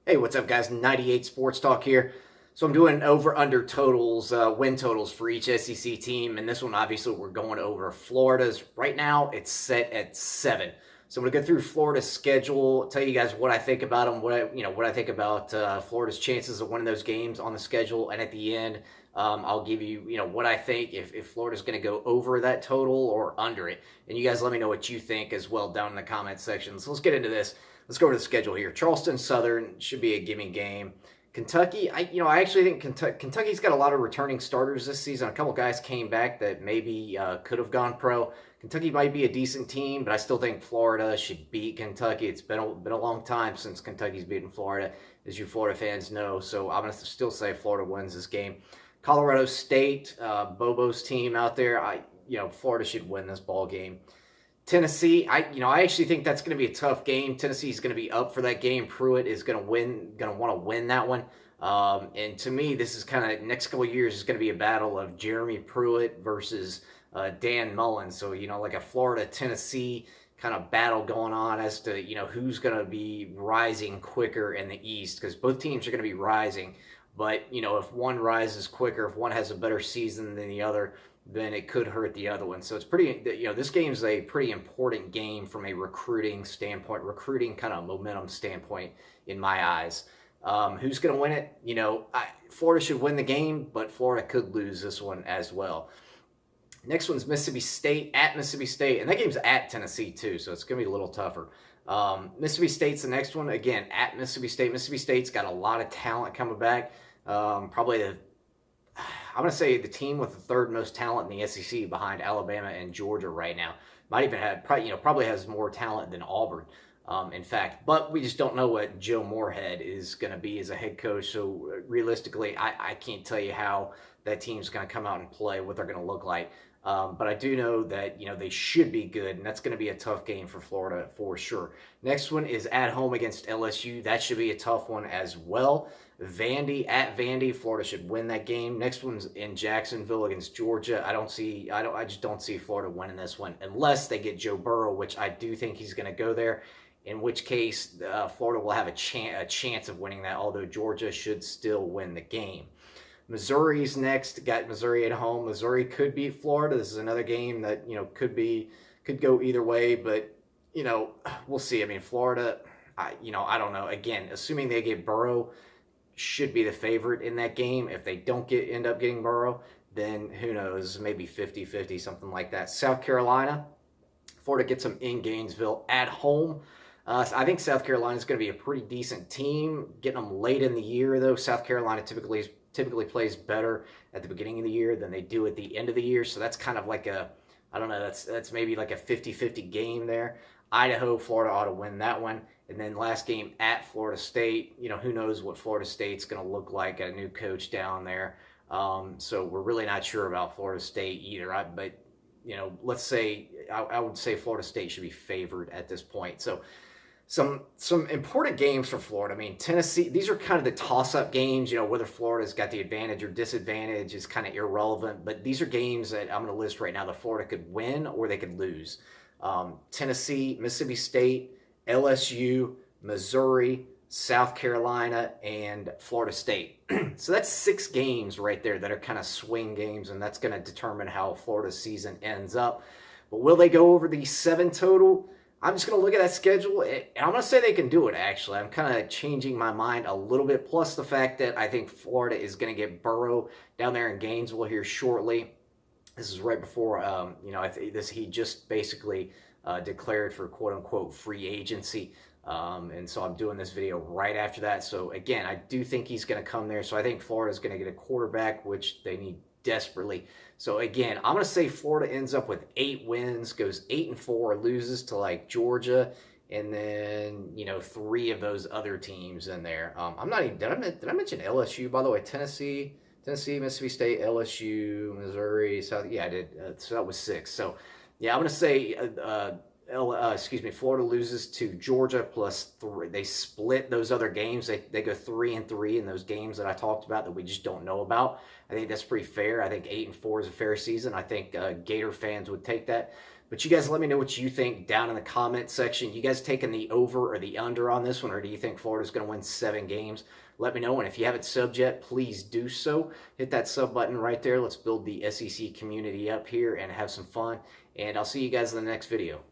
Hey, what's up, guys? 98 Sports Talk here. So I'm doing over/under totals, win totals for each SEC team, and this one obviously we're going over Florida's. Right now, it's set at 7. So I'm gonna go through Florida's schedule, tell you guys what I think about them, what I think about Florida's chances of winning those games on the schedule, and at the end, I'll give you what I think if Florida's gonna go over that total or under it, and you guys let me know what you think as well down in the comment section. So let's get into this. Let's go to the schedule here. Charleston Southern should be a gimme game. Kentucky, I actually think Kentucky's got a lot of returning starters this season. A couple guys came back that maybe could have gone pro. Kentucky might be a decent team, but I still think Florida should beat Kentucky. It's been a long time since Kentucky's beaten Florida, as you Florida fans know. So I'm going to still say Florida wins this game. Colorado State, Bobo's team out there. Florida should win this ball game. Tennessee, I actually think that's going to be a tough game. Tennessee's going to be up for that game. Pruitt is going to want to win that one. And to me, this is kind of next couple of years is going to be a battle of Jeremy Pruitt versus Dan Mullen. So like a Florida Tennessee kind of battle going on as to who's going to be rising quicker in the East, because both teams are going to be rising. But if one rises quicker, if one has a better season than the other, then it could hurt the other one. So it's pretty, this game's a pretty important game from a recruiting standpoint, recruiting kind of momentum standpoint in my eyes. Who's going to win it? Florida should win the game, but Florida could lose this one as well. Next one's Mississippi State at Mississippi State, and that game's at Tennessee too, so it's going to be a little tougher. Mississippi State's the next one, again, at Mississippi State. Mississippi State's got a lot of talent coming back. Probably I'm going to say the team with the third most talent in the SEC behind Alabama and Georgia right now. Might even have, probably has more talent than Auburn, in fact. But we just don't know what Joe Moorhead is going to be as a head coach. So realistically, I can't tell you how that team's going to come out and play, what they're going to look like. But I do know that, they should be good, and that's going to be a tough game for Florida for sure. Next one is at home against LSU. That should be a tough one as well. Vandy at Vandy. Florida should win that game. Next one's in Jacksonville against Georgia. I just don't see Florida winning this one unless they get Joe Burrow, which I do think he's going to go there. In which case, Florida will have a chance of winning that, although Georgia should still win the game. Missouri's next. Got Missouri at home. Missouri could beat Florida. This is another game that could go either way, but we'll see. I mean, Florida, I don't know. Again, assuming they get Burrow, should be the favorite in that game. If they don't end up getting Burrow, then who knows? Maybe 50-50, something like that. South Carolina, Florida gets them in Gainesville at home. I think South Carolina is going to be a pretty decent team. Getting them late in the year, though. South Carolina typically plays better at the beginning of the year than they do at the end of the year. So that's kind of like I don't know, that's maybe like a 50-50 game there. Idaho, Florida ought to win that one. And then last game at Florida State, who knows what Florida State's going to look like. Got a new coach down there. So we're really not sure about Florida State either. But let's say, I would say Florida State should be favored at this point. So some important games for Florida. I mean, Tennessee, these are kind of the toss-up games. Whether Florida's got the advantage or disadvantage is kind of irrelevant. But these are games that I'm going to list right now that Florida could win or they could lose. Tennessee, Mississippi State, LSU, Missouri, South Carolina, and Florida State. So that's 6 games right there that are kind of swing games, and that's going to determine how Florida's season ends up. But will they go over the 7 total? I'm just going to look at that schedule, and I'm going to say they can do it, actually. I'm kind of changing my mind a little bit, plus the fact that I think Florida is going to get Burrow down there in Gainesville here shortly. This is right before, he just basically declared for quote-unquote free agency. And so I'm doing this video right after that. So again, I do think he's going to come there. So I think Florida's going to get a quarterback, which they need desperately. So again, I'm going to say Florida ends up with 8 wins, goes 8-4, loses to like Georgia, and then 3 of those other teams in there. I'm not even. Did I mention LSU, by the way? Tennessee, Mississippi State, LSU, Missouri, South. Yeah, I did. So that was 6. So yeah, I'm going to say. Florida loses to Georgia plus 3. They split those other games. They go 3-3 in those games that I talked about that we just don't know about. I think that's pretty fair. I think 8-4 is a fair season. I think Gator fans would take that. But you guys let me know what you think down in the comment section. You guys taking the over or the under on this one, or do you think Florida's going to win 7 games? Let me know, and if you haven't subbed yet, please do so. Hit that sub button right there. Let's build the SEC community up here and have some fun, and I'll see you guys in the next video.